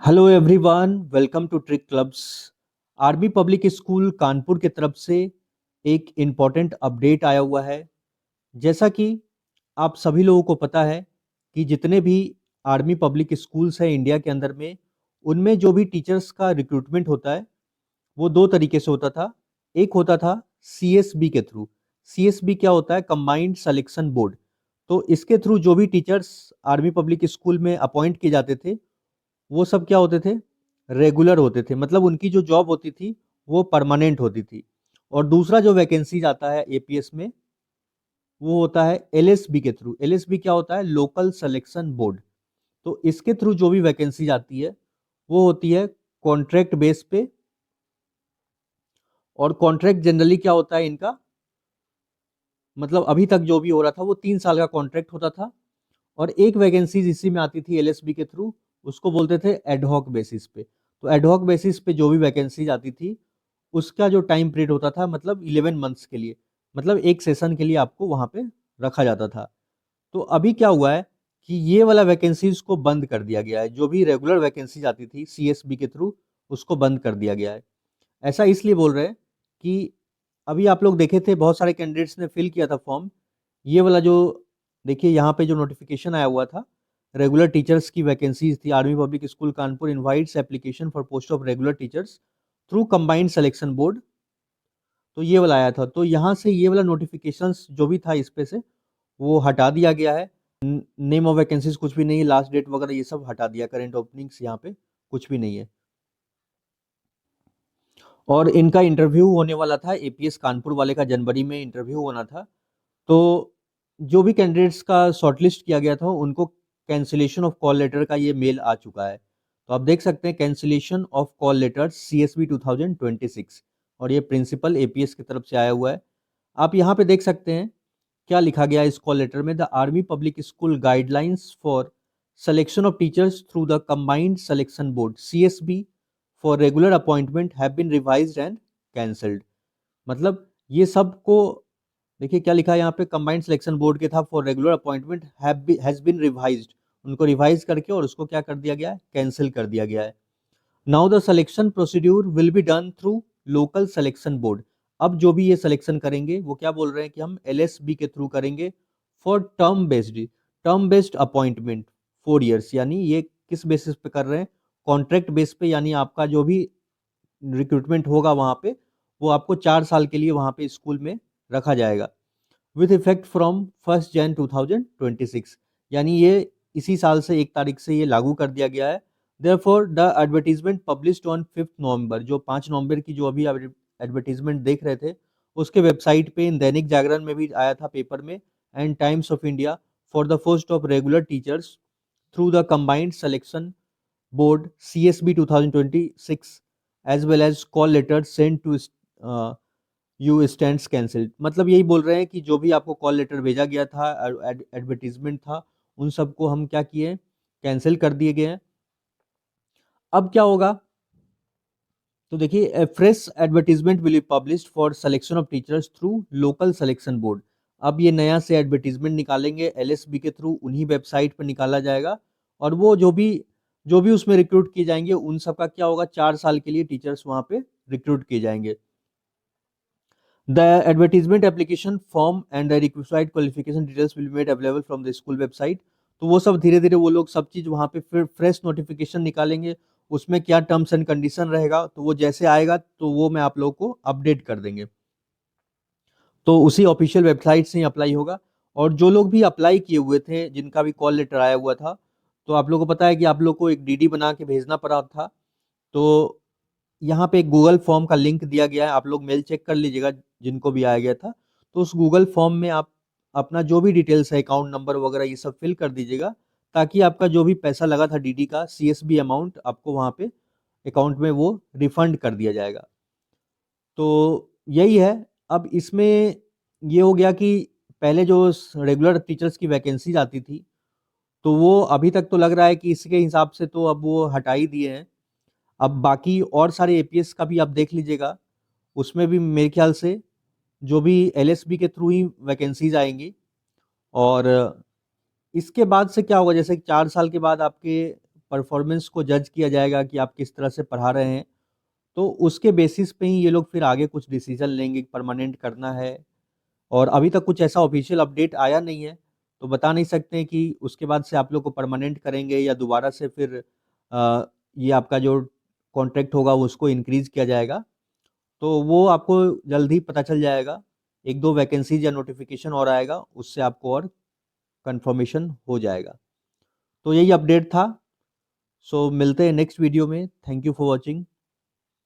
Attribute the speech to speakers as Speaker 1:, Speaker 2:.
Speaker 1: Hello everyone, welcome to trick clubs. Army public school Kanpur की तरफ से एक इम्पॉर्टेंट अपडेट आया हुआ है। जैसा कि आप सभी लोगों को पता है कि जितने भी आर्मी पब्लिक स्कूल्स हैं इंडिया के अंदर में, उनमें जो भी टीचर्स का रिक्रूटमेंट होता है वो दो तरीके से होता था। एक होता था सीएसबी के थ्रू। सीएसबी क्या होता है? Combined selection board. तो इसके थ्रू जो भी टीचर्स आर्मी पब्लिक स्कूल में अपॉइंट किए जाते थे वो सब क्या होते थे? रेगुलर होते थे, मतलब उनकी जो जॉब होती थी वो परमानेंट होती थी। और दूसरा जो वैकेंसीज आता है एपीएस में वो होता है एलएसबी के थ्रू। एलएसबी क्या होता है? Local selection board. तो इसके थ्रू जो भी वैकेंसीज आती है वो होती है कॉन्ट्रैक्ट बेस पे। और कॉन्ट्रैक्ट जनरली क्या होता है इनका? मतलब अभी तक जो भी हो रहा था वो 3 साल का कॉन्ट्रैक्ट होता था। और एक वैकेंसीज इसी में आती थी एलएसबी के थ्रू, उसको बोलते थे एडहॉक बेसिस पे। तो एडहॉक बेसिस पे जो भी वैकेंसीज आती थी उसका जो टाइम पीरियड होता था मतलब 11 मंथ्स के लिए, मतलब एक सेशन के लिए आपको वहां पे रखा जाता था। तो अभी क्या हुआ है कि ये वाला वैकेंसीज को बंद कर दिया गया है। जो भी रेगुलर वैकेंसीज आती थी सीएसबी के थ्रू उसको बंद कर दिया गया है। ऐसा इसलिए बोल रहे हैं कि अभी आप लोग देखे थे बहुत सारे कैंडिडेट्स ने फिल किया था फॉर्म। ये वाला जो देखिए यहाँ पे जो नोटिफिकेशन आया हुआ था, रेगुलर टीचर्स की वैकेंसीज थी। Army public school Kanpur invites application for post of regular teachers through combined selection board. तो ये वाला आया था, तो यहाँ से ये वाला नोटिफिकेशंस जो भी था इस पे से वो हटा दिया गया है। नेम ऑफ वैकेंसीज कुछ भी नहीं है, लास्ट डेट वगैरह ये सब हटा दिया। करेंट ओपनिंग्स यहाँ पे कुछ भी नहीं है। और इनका इंटरव्यू होने वाला था एपीएस कानपुर वाले का, जनवरी में इंटरव्यू होना था। तो जो भी कैंडिडेट्स का शॉर्टलिस्ट किया गया था उनको कैंसिलेशन ऑफ कॉल लेटर का ये मेल आ चुका है। तो आप देख सकते हैं cancellation of call letter CSB 2026, और ये प्रिंसिपल एपीएस की तरफ से आया हुआ है। आप यहाँ पे देख सकते हैं क्या लिखा गया है इस कॉल लेटर में। The army public school guidelines for selection of teachers through the combined selection board CSB for regular appointment have been revised and cancelled. मतलब ये सबको देखिए क्या लिखा है यहाँ पे, कंबाइंड सिलेक्शन बोर्ड के था for regular appointment has been revised. उनको रिवाइज करके और उसको क्या कर दिया गया है? कैंसिल कर दिया गया है। Now the selection procedure will be done through local selection board. अब जो भी ये सिलेक्शन करेंगे वो क्या बोल रहे हैं कि हम एलएसबी के थ्रू करेंगे for term based appointment 4 years. यानी ये किस बेसिस पे कर रहे हैं? कॉन्ट्रैक्ट बेस पे। यानी आपका जो भी रिक्रूटमेंट होगा वहां पे वो आपको 4 साल के लिए वहां पे स्कूल में रखा जाएगा, विथ इफेक्ट फ्रॉम 1 जनवरी 2026। यानी ये इसी साल से 1 तारीख से ये लागू कर दिया गया है। Therefore the advertisement published on 5 नवंबर, जो 5 नवंबर की जो अभी एडवर्टीजमेंट देख रहे थे उसके वेबसाइट पे, दैनिक जागरण में भी आया था पेपर में, and Times of India, for the post of regular teachers through the combined selection board CSB 2026 as well as call letter send to you stands cancelled. मतलब यही बोल रहे हैं कि जो भी आपको कॉल लेटर भेजा गया था, एडवर्टीजमेंट था, उन सबको हम क्या किए? कैंसिल कर दिए गए हैं। अब क्या होगा? तो देखिए fresh advertisement will be published for selection of teachers through local selection board. अब ये नया से एडवर्टीजमेंट निकालेंगे एलएसबी के थ्रू, उन्हीं वेबसाइट पर निकाला जाएगा। और वो जो भी उसमें रिक्रूट किए जाएंगे उन सबका क्या होगा? 4 साल के लिए टीचर्स वहां पे रिक्रूट किए जाएंगे। The advertisement application form and the required qualification details will be made available from the school website। तो वो सब धीरे धीरे वो लोग सब चीज वहां पे फिर फ्रेश नोटिफिकेशन निकालेंगे। उसमें क्या टर्म्स एंड कंडीशन रहेगा तो वो जैसे आएगा तो वो मैं आप लोगों को अपडेट कर देंगे। तो उसी ऑफिशियल वेबसाइट से ही अप्लाई होगा। और जो लोग भी अप्लाई किए हुए थे जिनका भी कॉल लेटर आया हुआ था, तो आप लोगों को पता है कि आप लोग को एक डीडी बना के भेजना पड़ा था। तो यहाँ पे एक गूगल फॉर्म का लिंक दिया गया है, आप लोग मेल चेक कर लीजिएगा जिनको भी आया गया था। तो उस गूगल फॉर्म में आप अपना जो भी डिटेल्स है, अकाउंट नंबर वगैरह ये सब फिल कर दीजिएगा, ताकि आपका जो भी पैसा लगा था डीडी का सीएसबी अमाउंट आपको वहाँ पे अकाउंट में वो रिफंड कर दिया जाएगा। तो यही है। अब इसमें ये हो गया कि पहले जो रेगुलर टीचर्स की वैकेंसीज आती थी तो वो अभी तक तो लग रहा है कि इसके हिसाब से तो अब वो हटा ही दिए हैं। अब बाकी और सारे एपीएस का भी आप देख लीजिएगा, उसमें भी मेरे ख्याल से जो भी एलएसबी के थ्रू ही वैकेंसीज आएंगी। और इसके बाद से क्या होगा? जैसे 4 साल के बाद आपके परफॉर्मेंस को जज किया जाएगा कि आप किस तरह से पढ़ा रहे हैं, तो उसके बेसिस पे ही ये लोग फिर आगे कुछ डिसीजन लेंगे, परमानेंट करना है। और अभी तक कुछ ऐसा ऑफिशियल अपडेट आया नहीं है, तो बता नहीं सकते कि उसके बाद से आप लोग को परमानेंट करेंगे या दोबारा से फिर ये आपका जो कॉन्ट्रैक्ट होगा उसको इंक्रीज किया जाएगा। तो वो आपको जल्द ही पता चल जाएगा। 1-2 वैकेंसीज या नोटिफिकेशन और आएगा, उससे आपको और कंफर्मेशन हो जाएगा। तो यही अपडेट था। सो मिलते हैं नेक्स्ट वीडियो में। Thank you for watching.